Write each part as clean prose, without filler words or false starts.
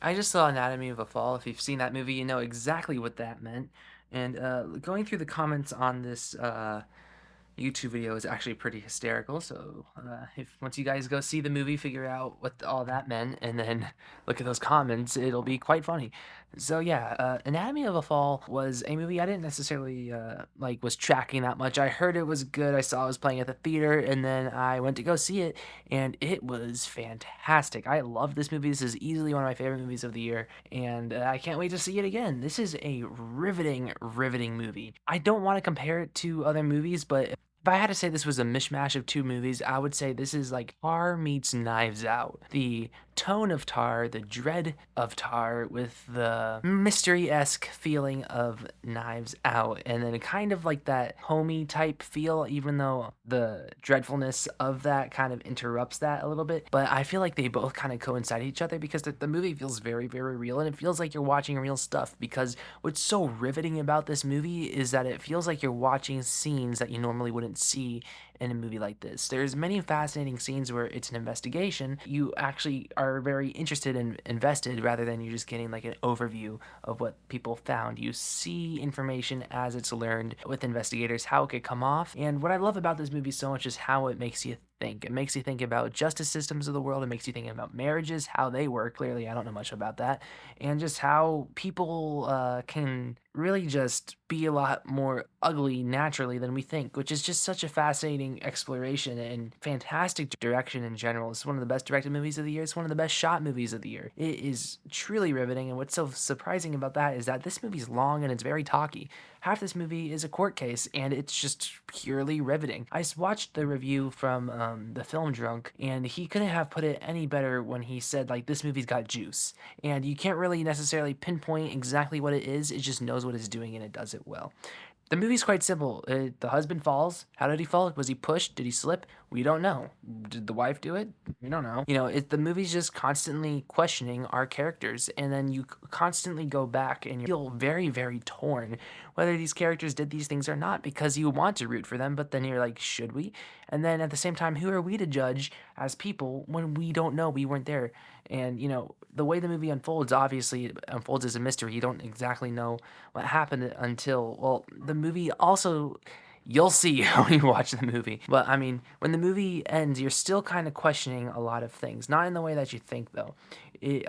I just saw Anatomy of a Fall. If you've seen that movie, you know exactly what that meant. And going through the comments on this YouTube video is actually pretty hysterical. So if once you guys go see the movie, figure out what all that meant, and then look at those comments, it'll be quite funny. So yeah, Anatomy of a Fall was a movie I didn't necessarily like was tracking that much. I heard it was good. I saw it was playing at the theater, and then I went to go see it, and it was fantastic. I love this movie. This is easily one of my favorite movies of the year, and I can't wait to see it again. This is a riveting, riveting movie. I don't want to compare it to other movies, but if I had to say this was a mishmash of two movies, I would say this is like Tar meets Knives Out. The tone of Tar, the dread of Tar, with the mystery-esque feeling of Knives Out, and then kind of like that homey type feel, even though the dreadfulness of that kind of interrupts that a little bit. But I feel like they both kind of coincide each other because the movie feels very, very real, and it feels like you're watching real stuff. Because what's so riveting about this movie is that it feels like you're watching scenes that you normally wouldn't see in a movie like this. There's many fascinating scenes where it's an investigation. You actually are very interested and invested rather than you just getting like an overview of what people found. You see information as it's learned with investigators, how it could come off. And what I love about this movie so much is how it makes you think. It makes you think about justice systems of the world. It makes you think about marriages, how they work. Clearly, I don't know much about that. And just how people can really just be a lot more ugly naturally than we think, which is just such a fascinating exploration and fantastic direction in general. It's one of the best directed movies of the year. It's one of the best shot movies of the year. It is truly riveting, and what's so surprising about that is that this movie's long and it's very talky. Half this movie is a court case, and it's just purely riveting. Watched the review from the film drunk, and he couldn't have put it any better when he said like this movie's got juice, and you can't really necessarily pinpoint exactly what it is. It just knows what it's doing and it does it well. The movie's quite simple. The husband falls. How did he fall? Was he pushed? Did he slip? We don't know. Did the wife do it? We don't know. The movie's just constantly questioning our characters, and then you constantly go back and you feel very, very torn whether these characters did these things or not because you want to root for them, but then you're like, should we? And then at the same time, who are we to judge as people when we don't know? We weren't there. And the way the movie unfolds, obviously, it unfolds as a mystery. You don't exactly know what happened until, well, the movie also, you'll see when you watch the movie. But I mean, when the movie ends, you're still kind of questioning a lot of things. Not in the way that you think, though. It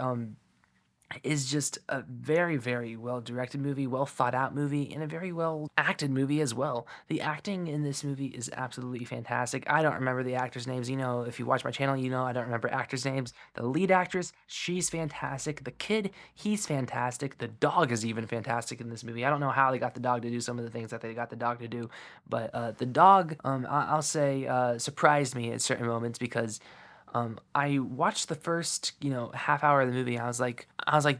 is just a very, very well directed movie, well thought out movie, and a very well acted movie as well. The acting in this movie is absolutely fantastic. I don't remember the actors' names. If you watch my channel, I don't remember actors' names. The lead actress, she's fantastic. The kid, he's fantastic. The dog is even fantastic in this movie. I don't know how they got the dog to do some of the things that they got the dog to do, but the dog, I'll say, surprised me at certain moments because I watched the first, half hour of the movie. I was like,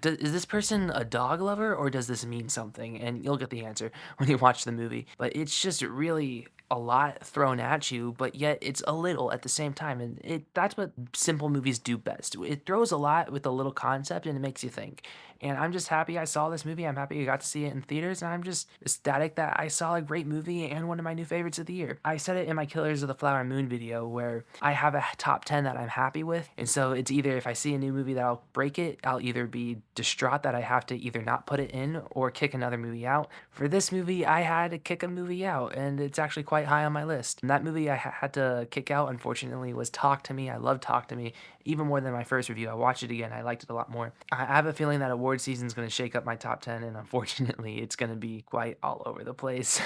is this person a dog lover or does this mean something? And you'll get the answer when you watch the movie. But it's just really a lot thrown at you, but yet it's a little at the same time. And that's what simple movies do best. It throws a lot with a little concept and it makes you think. And I'm just happy I saw this movie. I'm happy I got to see it in theaters. And I'm just ecstatic that I saw a great movie and one of my new favorites of the year. I said it in my Killers of the Flower Moon video where I have a top 10 that I'm happy with. And so it's either if I see a new movie that'll break it, I'll either be distraught that I have to either not put it in or kick another movie out. For this movie, I had to kick a movie out, and it's actually quite high on my list. And that movie I had to kick out, unfortunately, was Talk to Me. I love Talk to Me even more than my first review. I watched it again. I liked it a lot more. I have a feeling that award season is going to shake up my top 10, and unfortunately, it's going to be quite all over the place.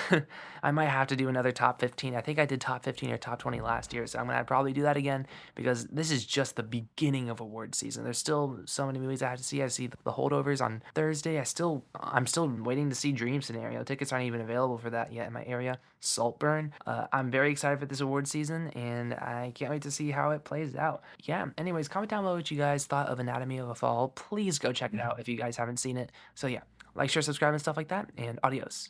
I might have to do another top 15. I think I did top 15 or top 20 last year, so I'm going to probably do that again because this is just the beginning of award season. There's still so many movies I have to see. I see The Holdovers on Thursday. I'm still waiting to see Dream Scenario. Tickets aren't even available for that yet in my area. Saltburn. I'm very excited for this award season, and I can't wait to see how it plays out. Yeah. Anyways, comment down below what you guys thought of Anatomy of a Fall. Please go check it out if you guys haven't seen it. So yeah, like, share, subscribe, and stuff like that. And adios.